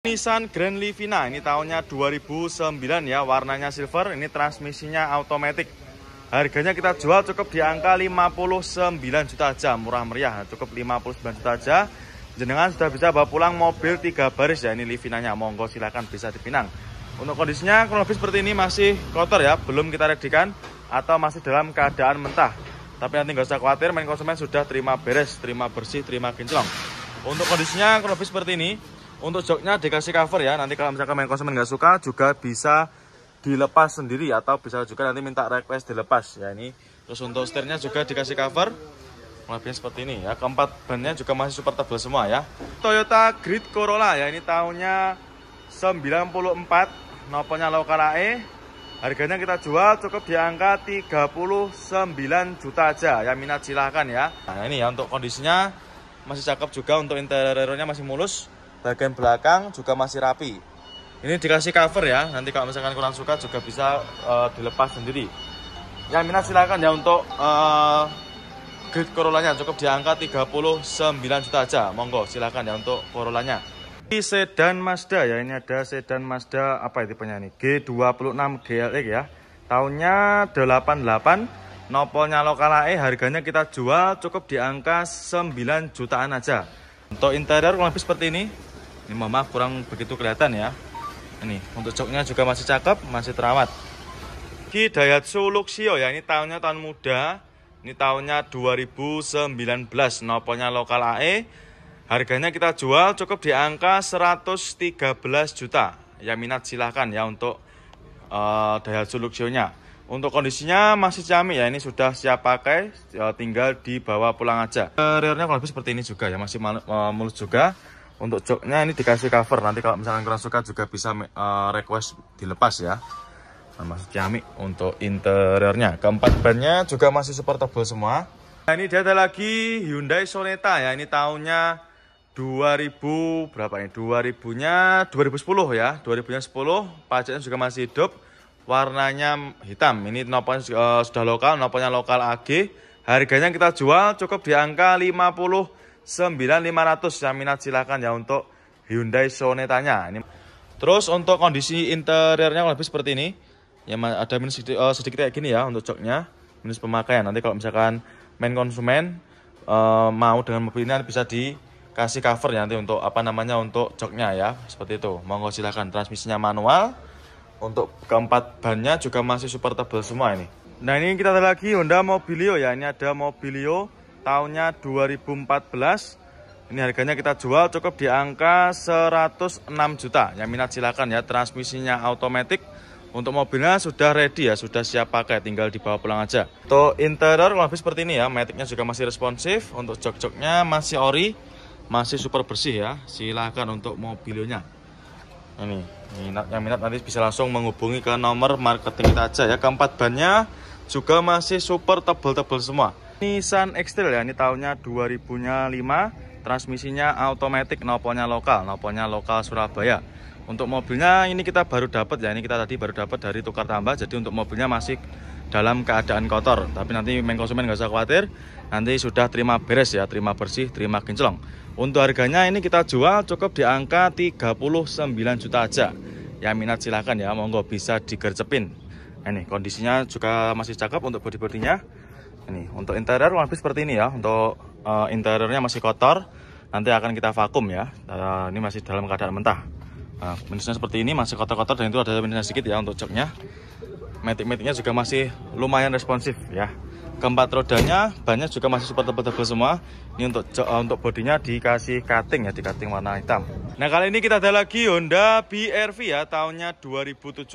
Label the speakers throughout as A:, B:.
A: Nissan Grand Livina ini tahunnya 2009 ya, warnanya silver, ini transmisinya automatic. Harganya kita jual cukup di angka 59 juta aja, murah meriah, cukup 59 juta aja. Jenengan sudah bisa bawa pulang mobil 3 baris ya, ini Livinanya, monggo silakan bisa dipinang. Untuk kondisinya kurang lebih seperti ini, masih kotor ya, belum kita redikan atau masih dalam keadaan mentah. Tapi nanti nggak usah khawatir, main konsumen sudah terima beres, terima bersih, terima kinclong. Untuk kondisinya kurang lebih seperti ini. Untuk joknya dikasih cover ya, nanti kalau misalkan main konsumen nggak suka juga bisa dilepas sendiri atau bisa juga nanti minta request dilepas ya ini. Terus untuk setirnya juga dikasih cover, lebihnya seperti ini ya. Keempat bannya juga masih super tebal semua ya. Toyota Grid Corolla ya, ini tahunnya 94, noponya lokal AE. Harganya kita jual cukup di angka 39 juta aja ya, minat silahkan ya. Nah ini ya, untuk kondisinya masih cakep juga, untuk interiornya masih mulus. Bagian belakang juga masih rapi. Ini dikasih cover ya, nanti kalau misalkan kurang suka juga bisa dilepas sendiri. Yang minat silakan ya untuk Grid Corollanya, cukup di angka 39 juta aja. Monggo silakan ya untuk Corollanya. Ini sedan Mazda ya, ini ada sedan Mazda apa itu tipenya nih? G26 GLX ya. Tahunnya 88, nopolnya lokal AE, harganya kita jual cukup di angka 9 jutaan aja. Untuk interior kurang lebih seperti ini. Ini mohon maaf kurang begitu kelihatan ya. Ini untuk joknya juga masih cakep, masih terawat. Ini Daihatsu Luxio ya, ini tahunnya tahun muda. Ini tahunnya 2019, nopolnya lokal AE. Harganya kita jual cukup di angka 113 juta. Ya minat silahkan ya untuk Daihatsu Luxio-nya. Untuk kondisinya masih ciamik ya, ini sudah siap pakai, tinggal dibawa pulang aja. Rearnya kalau lebih seperti ini juga ya, masih mulus juga. Untuk joknya ini dikasih cover, nanti kalau misalkan kurang suka juga bisa request dilepas ya. Nah, masih ciamik untuk interiornya. Keempat bannya juga masih super tebal semua. Nah, ini dia ada lagi Hyundai Sonata ya, ini tahunnya 2000 berapa nih? 2000-nya 2010 ya, 2000-nya 10, pajaknya juga masih hidup. Warnanya hitam, ini nopolnya sudah lokal, nopolnya lokal AG. Harganya kita jual cukup di angka 59.500 ya, minat silahkan ya untuk Hyundai Sonatanya. Ini. Terus untuk kondisi interiornya lebih seperti ini. Ya ada minus sedikit kayak gini ya untuk joknya, minus pemakaian. Nanti kalau misalkan main konsumen mau dengan mobil ini bisa dikasih cover ya nanti untuk apa namanya untuk joknya ya, seperti itu. Monggo silahkan, transmisinya manual. Untuk keempat bannya juga masih super tebal semua ini. Nah ini kita ada lagi Honda Mobilio ya. Ini ada Mobilio tahunnya 2014. Ini harganya kita jual cukup di angka 106 juta. Yang minat silakan ya, transmisinya automatic. Untuk mobilnya sudah ready ya, sudah siap pakai, tinggal dibawa pulang aja. Untuk interior lebih seperti ini ya, maticnya juga masih responsif. Untuk jok-joknya masih ori, masih super bersih ya. Silahkan untuk Mobilionya. Ini yang minat nanti bisa langsung menghubungi ke nomor marketing kita aja ya. Keempat bannya juga masih super tebal-tebal semua. Nissan X-Trail ya, ini tahunnya 2005, transmisinya automatic, nopolnya lokal Surabaya. Untuk mobilnya ini kita baru dapat ya, ini kita tadi baru dapat dari tukar tambah, jadi untuk mobilnya masih dalam keadaan kotor. Tapi nanti main konsumen nggak usah khawatir, nanti sudah terima beres ya, terima bersih, terima kinclong. Untuk harganya ini kita jual cukup di angka 39 juta aja. Yang minat silahkan ya, monggo bisa digercepin. Ini kondisinya juga masih cakep untuk bodi-bodinya. Ini untuk interior lebih seperti ini ya. Untuk interiornya masih kotor, nanti akan kita vakum ya. Ini masih dalam keadaan mentah. Nah, minusnya seperti ini, masih kotor-kotor dan itu ada minusnya sedikit ya untuk joknya. Matic-maticnya juga masih lumayan responsif ya. Keempat rodanya, bannya juga masih super tebal-tebal semua. Ini untuk bodinya dikasih cutting ya, di cutting warna hitam. Nah kali ini kita ada lagi Honda BRV ya, tahunnya 2017.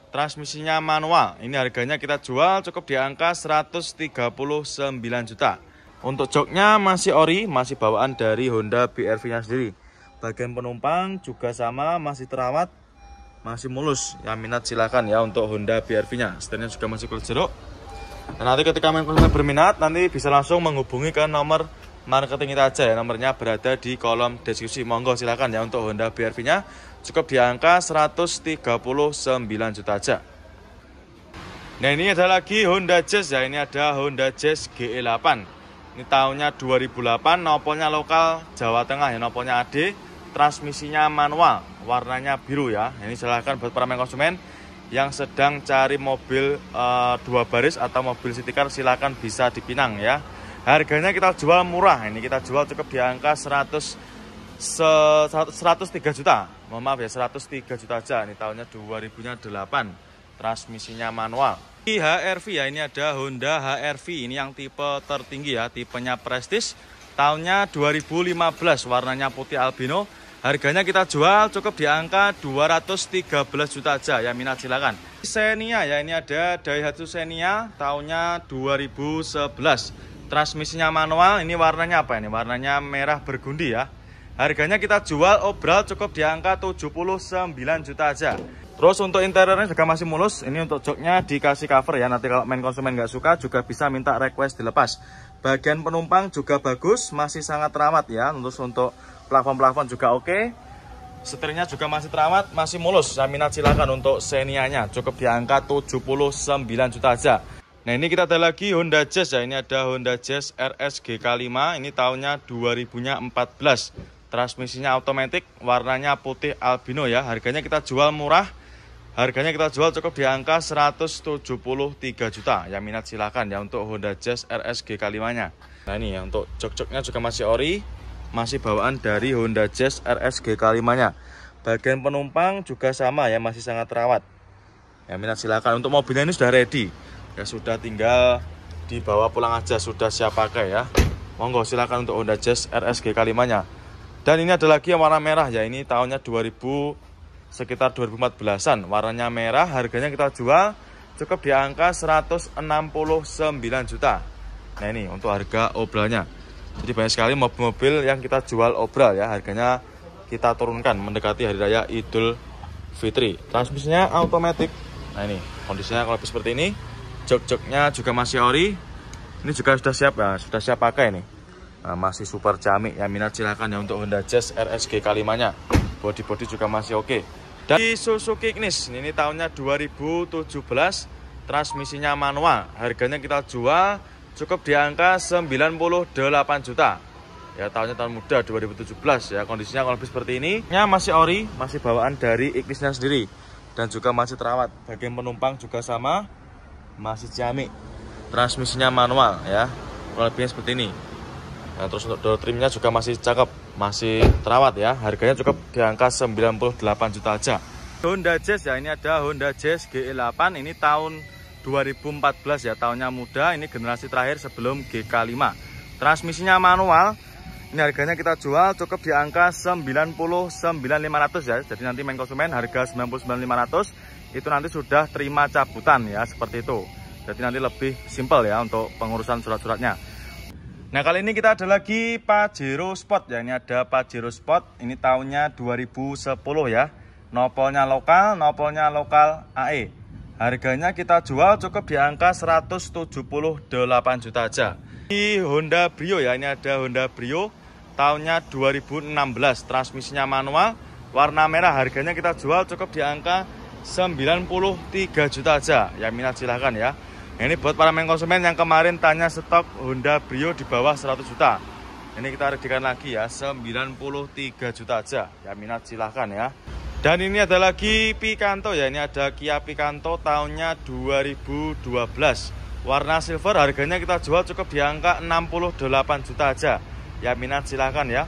A: Transmisinya manual. Ini harganya kita jual cukup di angka 139 juta. Untuk joknya masih ori, masih bawaan dari Honda BRV-nya sendiri. Bagian penumpang juga sama, masih terawat, masih mulus. Yang minat silakan ya untuk Honda BRV-nya. Setirnya juga masih kulit jeruk. Dan nanti ketika main konsumen berminat, nanti bisa langsung menghubungi ke nomor marketing kita aja ya. Nomornya berada di kolom deskripsi. Monggo silakan ya untuk Honda BRV-nya. Cukup di angka 139 juta aja. Nah ini ada lagi Honda Jazz ya. Ini ada Honda Jazz GE8. Ini tahunnya 2008, nopolnya lokal Jawa Tengah ya, nopolnya AD. transmisinya manual, warnanya biru ya. Ini silahkan buat para konsumen yang sedang cari mobil 2 baris atau mobil city car, silahkan bisa dipinang ya. Harganya kita jual murah, ini kita jual cukup di angka 103 juta. Mohon maaf ya, 103 juta aja. Ini tahunnya 2008, transmisinya manual. Di HR-V ya, ini ada Honda HR-V, ini yang tipe tertinggi ya, tipenya Prestige. Tahunnya 2015, warnanya putih albino. Harganya kita jual cukup di angka 213 juta aja ya, minat silakan. Xenia ya, ini ada Daihatsu Xenia, tahunnya 2011. Transmisinya manual, ini warnanya apa ini? Warnanya merah bergundi ya. Harganya kita jual obral cukup di angka 79 juta aja. Terus untuk interiornya juga masih mulus. Ini untuk joknya dikasih cover ya. Nanti kalau main konsumen nggak suka juga bisa minta request dilepas. Bagian penumpang juga bagus, masih sangat terawat ya. Untuk plafon-plafon juga oke. Setirnya juga masih terawat, masih mulus. Saya minat silakan untuk Xenia-nya. Cukup di angka 79 juta aja. Nah ini kita ada lagi Honda Jazz ya. Ini ada Honda Jazz RS GK5. Ini tahunnya 2014. Transmisinya otomatis, warnanya putih albino ya. Harganya kita jual murah. Harganya kita jual cukup di angka 173 juta. Yang minat silakan ya untuk Honda Jazz RS GK5-nya. Nah ini ya, untuk jok-joknya juga masih ori, masih bawaan dari Honda Jazz RS GK5-nya. Bagian penumpang juga sama ya, masih sangat terawat. Yang minat silakan. Untuk mobilnya ini sudah ready. Ya sudah tinggal dibawa pulang aja, sudah siap pakai ya. Monggo silakan untuk Honda Jazz RS GK5-nya. Dan ini ada lagi yang warna merah ya, ini tahunnya sekitar 2014-an. Warnanya merah, harganya kita jual cukup di angka 169 juta. Nah ini untuk harga obralnya. Jadi banyak sekali mobil-mobil yang kita jual obral ya, harganya kita turunkan mendekati Hari Raya Idul Fitri. Transmisinya otomatis. Nah ini kondisinya kalau seperti ini. Jok-joknya juga masih ori. Ini juga sudah siap ya, sudah siap pakai nih. Nah, masih super camik ya, minat silahkan ya untuk Honda Jazz RS GK5-nya. Body-body juga masih oke. Dan di Suzuki Ignis, ini tahunnya 2017, transmisinya manual. Harganya kita jual cukup di angka 98 juta. Ya tahunnya tahun muda 2017 ya, kondisinya kalau lebih seperti ini. Masih ori, masih bawaan dari Ignisnya sendiri. Dan juga masih terawat. Bagian penumpang juga sama, masih ciamik. Transmisinya manual ya, kalau lebihnya seperti ini. Nah, terus untuk door trimnya juga masih cakep, masih terawat ya. Harganya cukup di angka 98 juta aja. Honda Jazz ya, ini ada Honda Jazz GE8. Ini tahun 2014 ya, tahunnya muda. Ini generasi terakhir sebelum GK5. Transmisinya manual. Ini harganya kita jual cukup di angka 99.500 ya. Jadi nanti main konsumen harga 99.500 itu nanti sudah terima cabutan ya, seperti itu. Jadi nanti lebih simpel ya untuk pengurusan surat-suratnya. Nah kali ini kita ada lagi Pajero Sport ya. Ini ada Pajero Sport, ini tahunnya 2010 ya. Nopolnya lokal AE. Harganya kita jual cukup di angka 178 juta aja. Di Honda Brio ya, ini ada Honda Brio tahunnya 2016. Transmisinya manual, warna merah. Harganya kita jual cukup di angka 93 juta aja. Ya minat silahkan ya. Ini buat para main konsumen yang kemarin tanya stok Honda Brio di bawah 100 juta. Ini kita regikan lagi ya, 93 juta aja. Ya minat silahkan ya. Dan ini ada lagi Picanto ya. Ini ada Kia Picanto tahunnya 2012. Warna silver, harganya kita jual cukup di angka 68 juta aja. Ya minat silahkan ya.